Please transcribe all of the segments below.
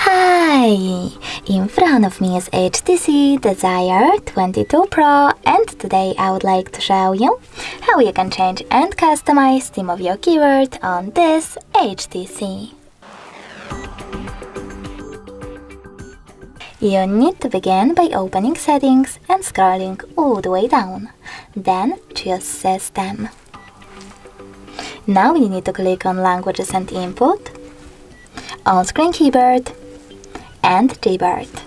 Hi! In front of me is HTC Desire 22 Pro, and today I would like to show you how you can change and customize theme of your keyboard on this HTC. You need to begin by opening Settings and scrolling all the way down. Then choose System. Now you need to click on Languages and Input, On-Screen Keyboard, and Gboard.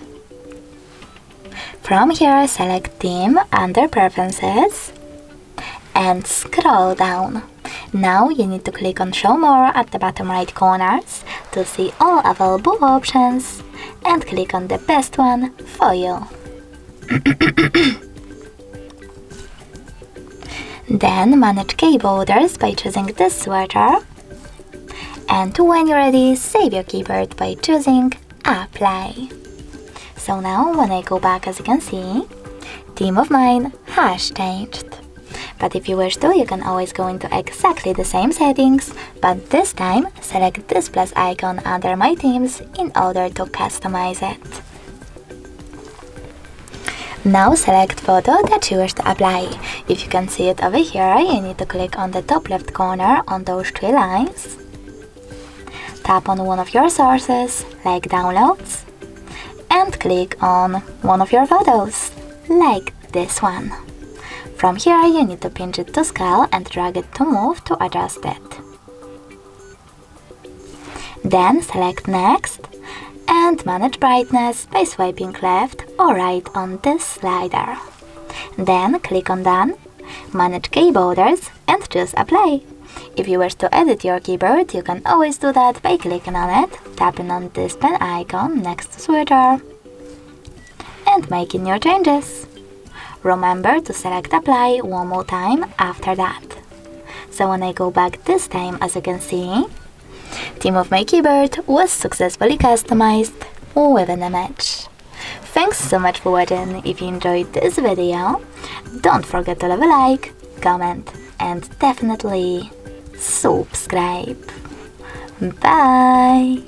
From here, select Theme under Preferences and scroll down. Now you need to click on Show More at the bottom right corners to see all available options and click on the best one for you. Then manage key borders by choosing this switcher, and when you're ready, save your keyboard by choosing Apply. So now when I go back, as you can see, theme of mine has changed. But if you wish to, you can always go into exactly the same settings, but this time select this plus icon under My Themes in order to customize it. Now select photo that you wish to apply. If you can see it over here, you need to click on the top left corner on those three lines. Tap on one of your sources, like Downloads, and click on one of your photos, like this one. From here, you need to pinch it to scale and drag it to move to adjust it. Then select Next and manage brightness by swiping left or right on this slider. Then click on Done, manage key borders, and choose Apply. If you wish to edit your keyboard, you can always do that by clicking on it, tapping on this pen icon next to switcher, and making your changes. Remember to select Apply one more time after that. So when I go back this time, as you can see, theme of my keyboard was successfully customized with an image. Thanks so much for watching. If you enjoyed this video, don't forget to leave a like, comment, and definitely subscribe. Bye!